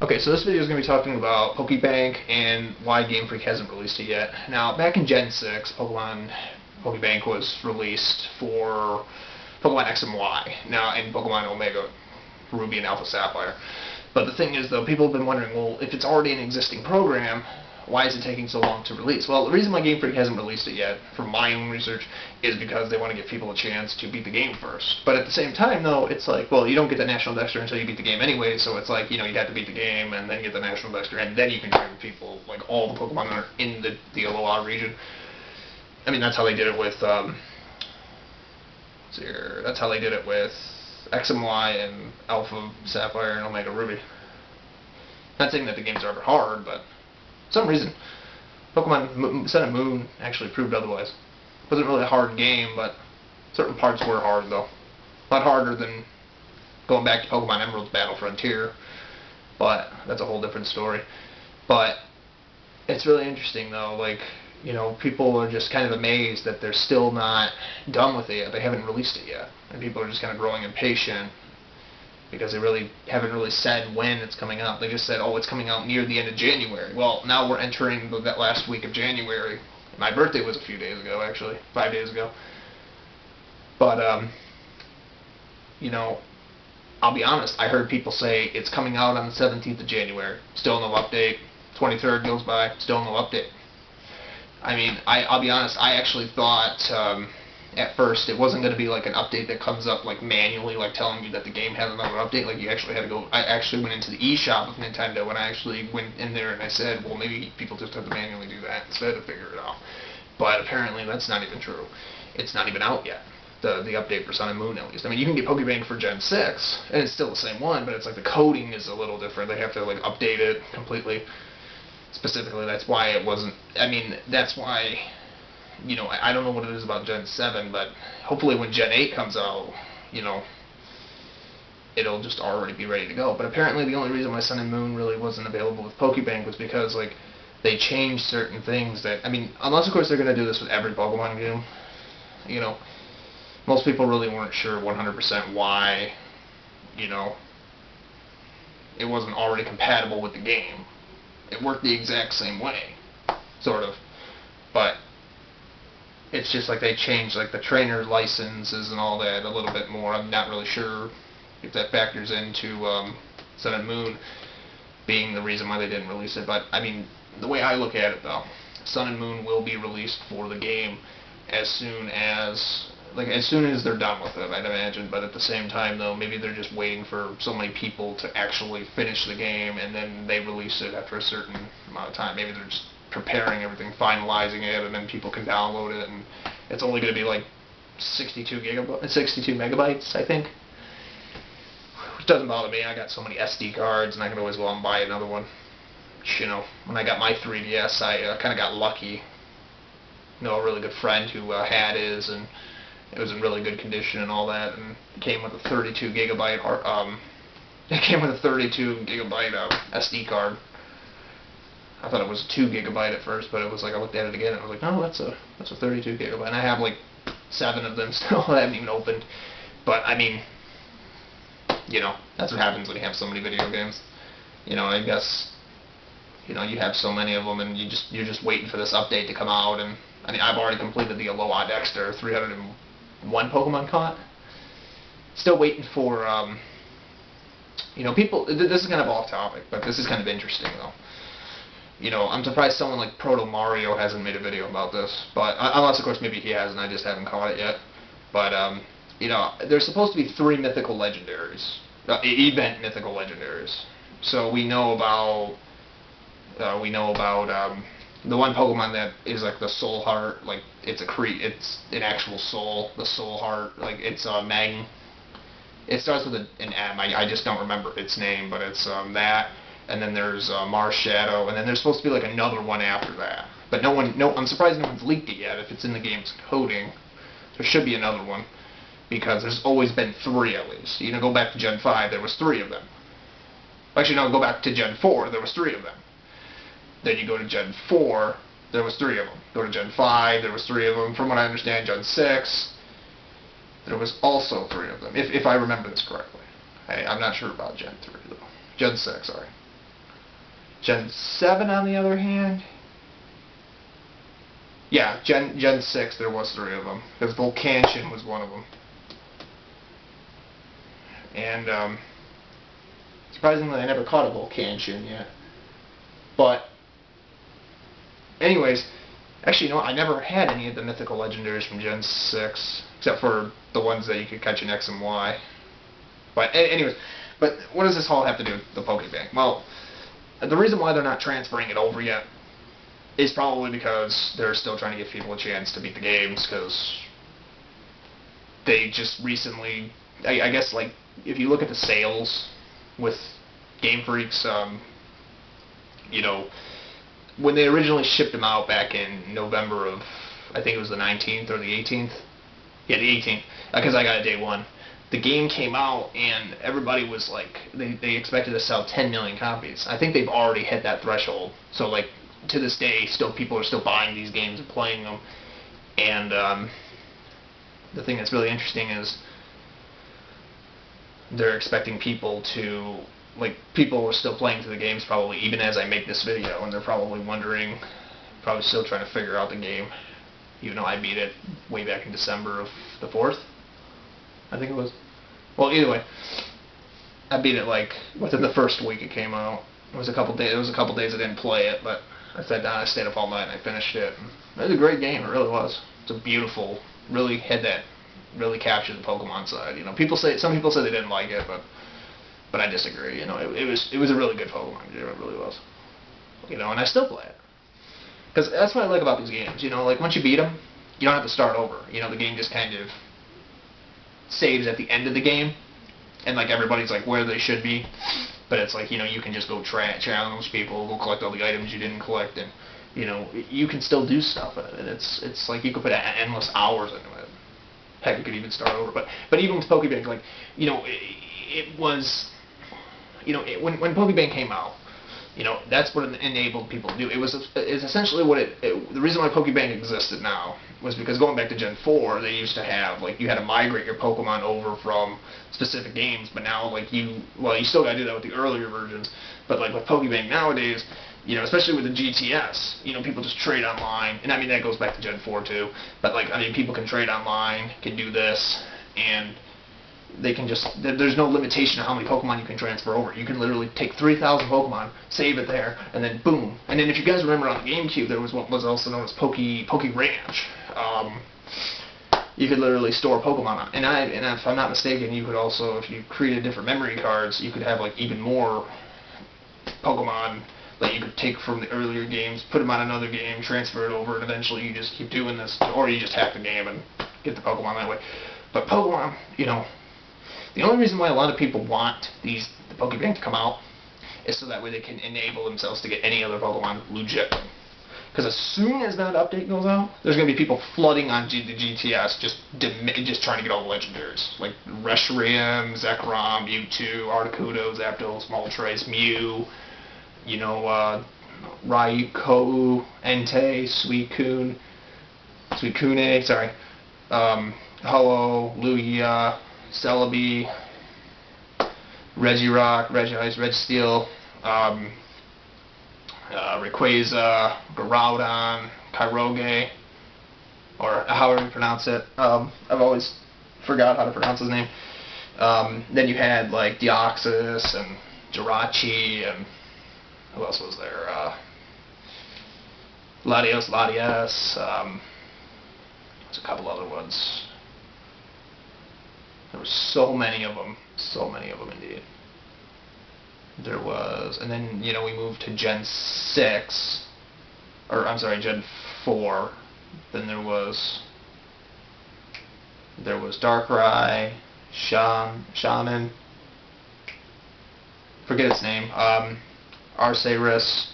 Okay, so this video is going to be talking about Pokebank and why Game Freak hasn't released it yet. Now, back in Gen 6, Pokebank was released for Pokemon X and Y, now in Pokemon Omega, Ruby and Alpha Sapphire. But the thing is, though, people have been wondering, well, if it's already an existing program, why is it taking so long to release? Well, the reason why Game Freak hasn't released it yet, from my own research, is because they want to give people a chance to beat the game first. But at the same time, though, it's like, well, you don't get the National Dexter until you beat the game anyway, so it's like, you have to beat the game, and then get the National Dexter, and then you can train with people, like all the Pokemon that are in the Alola region. I mean, that's how they did it with, that's how they did it with X and Y and Alpha Sapphire and Omega Ruby. Not saying that the games are ever hard, but for some reason, Pokemon Sun and Moon actually proved otherwise. It wasn't really a hard game, but certain parts were hard, though. A lot harder than going back to Pokemon Emerald's Battle Frontier, but that's a whole different story. But it's really interesting, though, like, people are just kind of amazed that they're still not done with it yet. They haven't released it yet. And people are just kind of growing impatient because they really haven't really said when it's coming out. They just said, oh, it's coming out near the end of January. Well, now we're entering that last week of January. My birthday was a few days ago, actually, 5 days ago. But, I'll be honest, I heard people say it's coming out on the 17th of January. Still no update. 23rd goes by, still no update. I mean, I'll be honest, I actually thought at first it wasn't going to be like an update that comes up like manually, like telling you that the game has another update, like you actually had to go. I actually went into the eShop of Nintendo and I actually went in there and I said, well, maybe people just have to manually do that instead to figure it out. But apparently that's not even true. It's not even out yet, the update for Sun and Moon at least. I mean, you can get Pokebank for Gen 6 and it's still the same one, but it's like the coding is a little different. They have to like update it completely. Specifically, that's why it wasn't, that's why, I don't know what it is about Gen 7, but hopefully when Gen 8 comes out, it'll just already be ready to go. But apparently the only reason why Sun and Moon really wasn't available with Pokebank was because, like, they changed certain things that, unless, of course, they're going to do this with every Pokemon game, most people really weren't sure 100% why, it wasn't already compatible with the game. It worked the exact same way, sort of, but it's just like they changed like the trainer licenses and all that a little bit more. I'm not really sure if that factors into Sun and Moon being the reason why they didn't release it, but the way I look at it though, Sun and Moon will be released for the game as soon as they're done with it, I'd imagine. But at the same time, though, maybe they're just waiting for so many people to actually finish the game, and then they release it after a certain amount of time. Maybe they're just preparing everything, finalizing it, and then people can download it, and it's only going to be like 62 megabytes, I think. Which doesn't bother me. I got so many SD cards, and I can always go out and buy another one. When I got my 3DS, I kind of got lucky. A really good friend who had his, and it was in really good condition and all that, and it came with a 32 gigabyte SD card. I thought it was 2 gigabyte at first, but it was like I looked at it again and I was like, no, that's a 32 gigabyte. And I have like 7 of them still that I haven't even opened. But that's what happens when you have so many video games. I guess you have so many of them, and you're just waiting for this update to come out. And I've already completed the Alola Dexter 301 Pokemon caught. Still waiting for people. This is kind of off topic, but this is kind of interesting though. I'm surprised someone like Proto Mario hasn't made a video about this, but unless of course maybe he has and I just haven't caught it yet. But there's supposed to be 3 mythical legendaries, event mythical legendaries. So we know about the one Pokemon that is like the Soul Heart, like it's an actual soul, the Soul Heart, like it's Mag. It starts with an M. I just don't remember its name, but it's that. And then there's Mars Shadow, and then there's supposed to be like another one after that. But I'm surprised no one's leaked it yet. If it's in the game's coding, there should be another one, because there's always been 3 at least. Go back to Gen 5, there was 3 of them. Actually, no, go back to Gen 4, there was 3 of them. Then you go to Gen 4, there was 3 of them. Go to Gen 5, there was 3 of them. From what I understand, Gen 6, there was also 3 of them, if I remember this correctly. I'm not sure about Gen 3, though. Gen 6, sorry. Gen 7, on the other hand, yeah, Gen 6, there was 3 of them, because Volcanshin was one of them. And, surprisingly, I never caught a Volcanshin yet. But, anyways, actually, I never had any of the mythical legendaries from Gen 6, except for the ones that you could catch in X and Y. But, anyways, but what does this all have to do with the Pokebank? Well, the reason why they're not transferring it over yet is probably because they're still trying to give people a chance to beat the games, because they just recently, I guess, like, if you look at the sales with Game Freak's, when they originally shipped them out back in November of, I think it was the 19th or the 18th? Yeah, the 18th, because I got it day one. The game came out, and everybody was like, they expected to sell 10 million copies. I think they've already hit that threshold. So, like, to this day, people are still buying these games and playing them. And the thing that's really interesting is they're expecting people to, like, people are still playing through the games probably even as I make this video, and they're probably wondering, probably still trying to figure out the game, even though I beat it way back in December of the 4th, I think it was. Well, either way, I beat it like within the first week it came out. It was a couple days. I didn't play it, but I sat down, I stayed up all night, and I finished it. It was a great game. It really was. It's a beautiful, really captured the Pokemon side. Some people say they didn't like it, but I disagree. It was a really good Pokemon game. It really was. And I still play it, because that's what I like about these games. Like, once you beat them, you don't have to start over. The game just kind of saves at the end of the game, and like everybody's like where they should be, but it's like, you can just go challenge people, go collect all the items you didn't collect, and you can still do stuff in it, and it's like you could put endless hours into it. Heck, you could even start over. But even with Pokebank, like, it was, when Pokebank came out, that's what it enabled people to do. It's essentially what the reason why Pokebank existed now was because going back to Gen 4, they used to have, like, you had to migrate your Pokemon over from specific games, but now, like, you still got to do that with the earlier versions, but, like, with Pokebank nowadays, especially with the GTS, people just trade online, and I mean, that goes back to Gen 4 too, but, like, I mean, people can trade online, can do this, and they can just, there's no limitation on how many Pokemon you can transfer over. You can literally take 3,000 Pokemon, save it there, and then boom. And then if you guys remember on the GameCube, there was what was also known as Poke Ranch. You could literally store Pokemon on. And if I'm not mistaken, you could also, if you created different memory cards, you could have, like, even more Pokemon that you could take from the earlier games, put them on another game, transfer it over, and eventually you just keep doing this, or you just hack the game and get the Pokemon that way. But Pokemon, the only reason why a lot of people want the Pokebank to come out is so that way they can enable themselves to get any other Pokemon legit. Because as soon as that update goes out, there's going to be people flooding on the GTS just trying to get all the legendaries. Like Reshiram, Zekrom, Mewtwo, Articuno, Zapdos, Moltres, Mew, Raikou, Entei, Suicune, sorry, Ho-Oh, Lugia, Celebi, Regirock, Regice, Registeel, Rayquaza, Groudon, Kyogre, or however you pronounce it. I've always forgot how to pronounce his name. Then you had, like, Deoxys and Jirachi, and who else was there? Latios, there's a couple other ones. There were so many of them indeed. There was, and then, we moved to Gen 6, or I'm sorry, Gen 4. Then there was Darkrai, Shaman, forget its name, Arceus,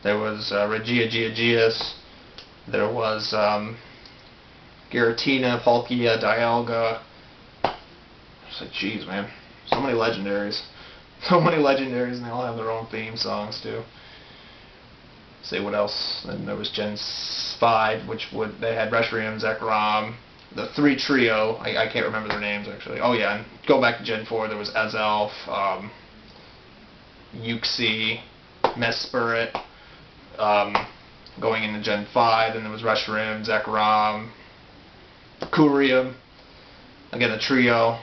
there was Regigigas, there was Giratina, Palkia, Dialga. It's like, jeez, man, so many legendaries. So many legendaries, and they all have their own theme songs, too. Say what else? Then there was Gen 5, they had Reshiram, Zekrom, the 3 trio, I can't remember their names, actually. Oh, yeah, and go back to Gen 4, there was Azelf, Uxie, Mesprit. Going into Gen 5, then there was Reshiram, Zekrom, Kurium. Again, the trio,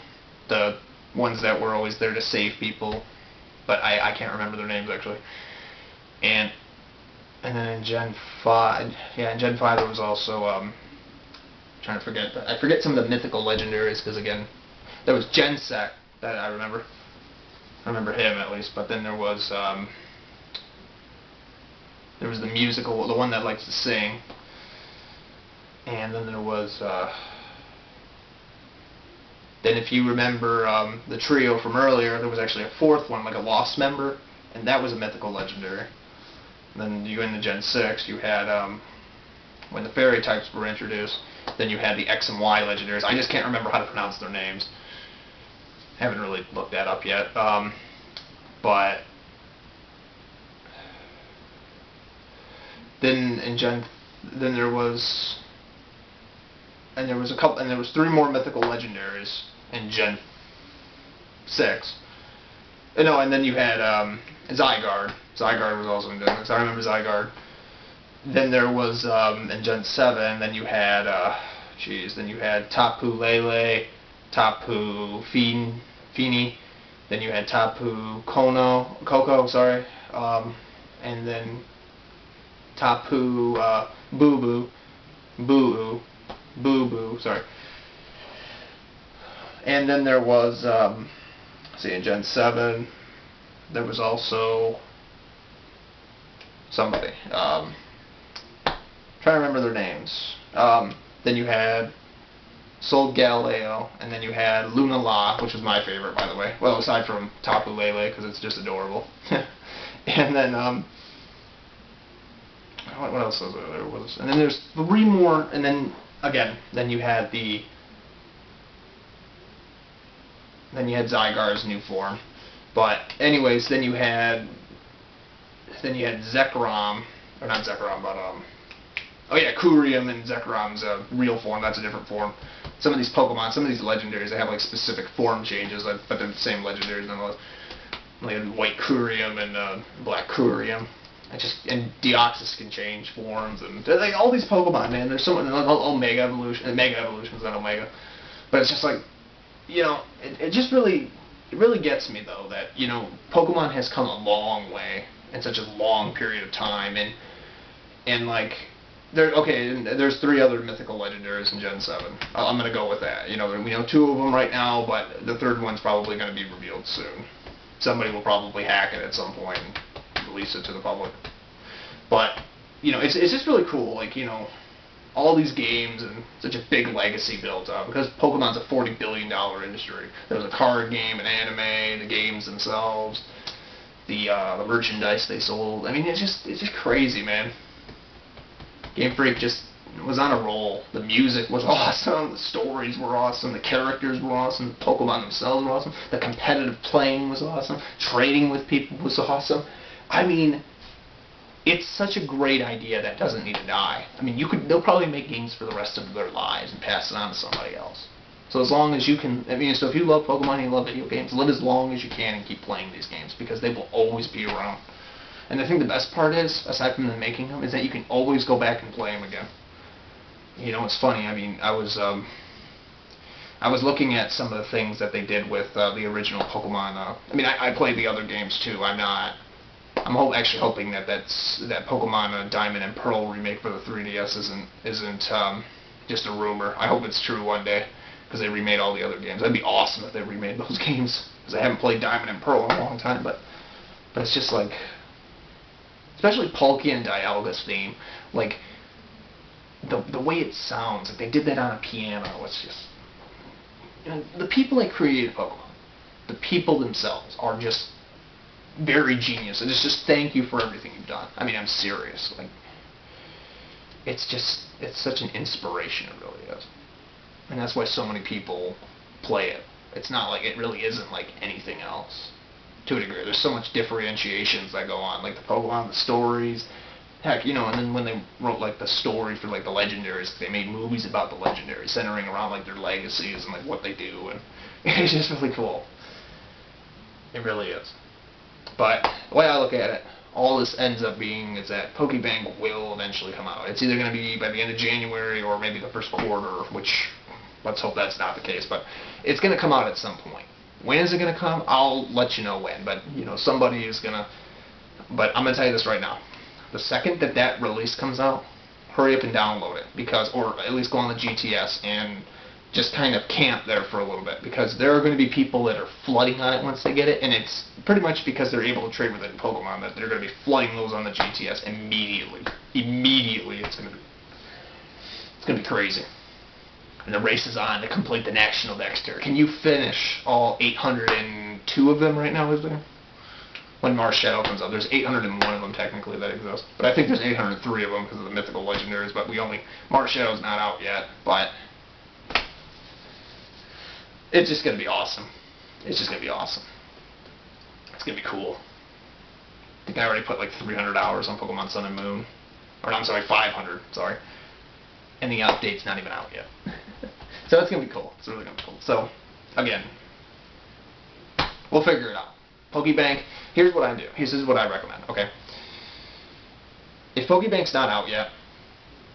the ones that were always there to save people, but I can't remember their names actually. And then in Gen 5, in Gen 5 there was also trying to forget, I forget some of the mythical legendaries, because again, there was Gensec that I remember him at least, but then there was the musical, the one that likes to sing, and then there was then if you remember the trio from earlier, there was actually a fourth one, like a lost member, and that was a mythical legendary. And then you go into Gen 6, you had when the fairy types were introduced, then you had the X and Y legendaries. I just can't remember how to pronounce their names. Haven't really looked that up yet. But then in then there was a couple, and there was 3 more mythical legendaries in Gen 6. No, and then you had Zygarde. Zygarde was also in Gen 6. I remember Zygarde. Then there was in Gen 7. Then you had then you had Tapu Lele, Tapu Fini. Then you had Tapu Koko, sorry, and then Tapu Boo Boo, sorry. And then there was, in Gen 7, there was also somebody. Trying to remember their names. Then you had Sol Galileo, and then you had Lunala, which was my favorite, by the way. Well, aside from Tapu Lele, because it's just adorable. And then, what else was there? And then there's 3 more, and then, again, then you had Zygarde's new form. But anyways, then you had Zekrom, or not Zekrom, but Kurium and Zekrom's real form. That's a different form. Some of these Pokemon, some of these legendaries, they have like specific form changes, but they're the same legendaries nonetheless. Like white Kurium and black Kurium. And Deoxys can change forms, and like all these Pokemon, man. There's so many Mega Evolutions, not Omega, but it's just like, it just really gets me though that Pokemon has come a long way in such a long period of time, and like there's 3 other mythical legendaries in Gen 7. I'm gonna go with that. We know 2 of them right now, but the 3rd one's probably gonna be revealed soon. Somebody will probably hack it at some point and release it to the public. But it's just really cool, like all these games and such a big legacy built up, because Pokemon's a $40 billion industry. There was a card game, an anime, the games themselves, the merchandise they sold. I mean, it's just crazy, man. Game Freak just was on a roll. The music was awesome, the stories were awesome, the characters were awesome, the Pokemon themselves were awesome, the competitive playing was awesome, trading with people was awesome. I mean, it's such a great idea that doesn't need to die. I mean, they'll probably make games for the rest of their lives and pass it on to somebody else. So as long as you can, so if you love Pokemon and you love video games, live as long as you can and keep playing these games, because they will always be around. And I think the best part is, aside from them making them, is that you can always go back and play them again. It's funny, I mean, I was looking at some of the things that they did with the original Pokemon. I played the other games too. I'm actually hoping that Pokemon Diamond and Pearl remake for the 3DS isn't just a rumor. I hope it's true one day, because they remade all the other games. That'd be awesome if they remade those games, because I haven't played Diamond and Pearl in a long time. But it's just like, especially Palkia and Dialga's theme, like the way it sounds, like they did that on a piano. It's just, the people that created Pokemon, the people themselves are just very genius. And it's just thank you for everything you've done. I mean, I'm serious. Like, it's such an inspiration. It really is. And that's why so many people play it. It's not like, it really isn't like anything else. To a degree, there's so much differentiations that go on, like the Pokemon, the stories, heck, and then when they wrote like the story for like the legendaries, they made movies about the legendaries, centering around like their legacies and like what they do, and it's just really cool. It really is. But the way I look at it, all this ends up being is that Pokebank will eventually come out. It's either going to be by the end of January or maybe the first quarter, which let's hope that's not the case. But it's going to come out at some point. When is it going to come? I'll let you know when. But somebody is going to. But I'm going to tell you this right now. The second that release comes out, hurry up and download it, or at least go on the GTS and just kind of camp there for a little bit, because there are going to be people that are flooding on it once they get it, and it's pretty much because they're able to trade with it in Pokemon that they're going to be flooding those on the GTS immediately. Immediately, it's going to be crazy. And the race is on to complete the National Dexter. Can you finish all 802 of them right now? Is there? When Mars Shadow comes out, there's 801 of them technically that exist, but I think there's 803 of them because of the mythical legendaries. But Mars Shadow's not out yet, but. It's just going to be awesome. It's just going to be awesome. It's going to be cool. I think I already put like 300 hours on Pokemon Sun and Moon. Or no, I'm sorry, 500, sorry. And the update's not even out yet. So it's going to be cool. It's really going to be cool. So, again, we'll figure it out. Pokebank, here's what I do. This is what I recommend, okay? If Pokebank's not out yet,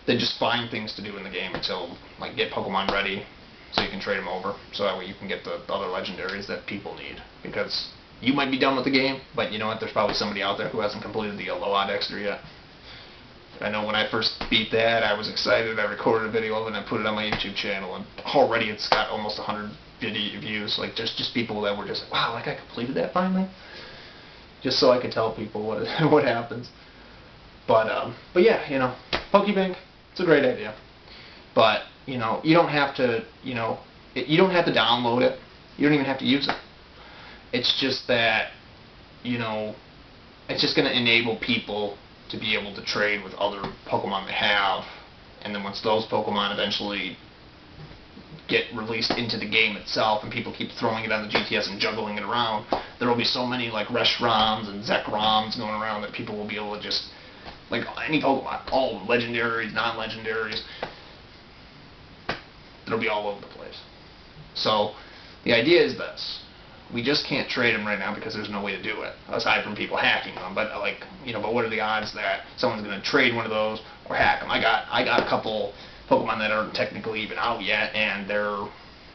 then just find things to do in the game until, like, get Pokemon ready, so you can trade them over, so that way you can get the other legendaries that people need. Because you might be done with the game, but you know what, there's probably somebody out there who hasn't completed the Alola Dexter yet. I know when I first beat that, I was excited, I recorded a video of it, and I put it on my YouTube channel, and already it's got almost 100 views, like just people that were just like, wow, like I completed that finally? Just so I could tell people what happens. But yeah, Pokebank, it's a great idea. But you don't have to, you don't have to download it. You don't even have to use it. It's just that, it's just going to enable people to be able to trade with other Pokemon they have, and then once those Pokemon eventually get released into the game itself, and people keep throwing it on the GTS and juggling it around, there will be so many like Reshroms and Zekroms going around that people will be able to just, like any Pokemon, all legendaries, non-legendaries, it'll be all over the place. So the idea is this: we just can't trade them right now because there's no way to do it aside from people hacking them. But but what are the odds that someone's going to trade one of those or hack them? I got a couple Pokemon that aren't technically even out yet, and they're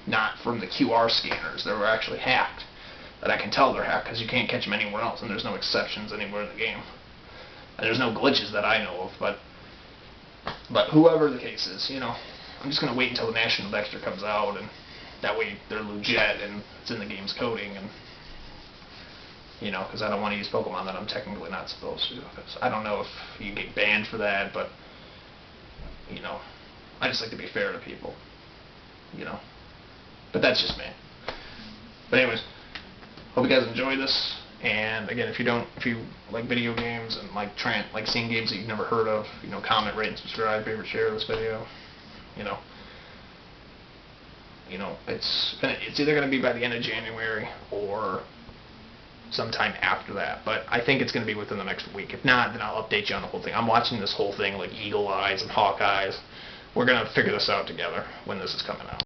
not from the QR scanners. They were actually hacked. But I can tell they're hacked because you can't catch them anywhere else, and there's no exceptions anywhere in the game. And there's no glitches that I know of. But whoever the case is, I'm just going to wait until the National Dexter comes out, and that way they're legit and it's in the game's coding, and because I don't want to use Pokemon that I'm technically not supposed to. Because I don't know if you get banned for that, but I just like to be fair to people, But that's just me. But anyways, hope you guys enjoy this. And again, if you like video games and like seeing games that you've never heard of, comment, rate, and subscribe, favorite, share this video. It's either going to be by the end of January or sometime after that, but I think it's going to be within the next week. If not, then I'll update you on the whole thing. I'm watching this whole thing like eagle eyes and hawk eyes. We're going to figure this out together when this is coming out.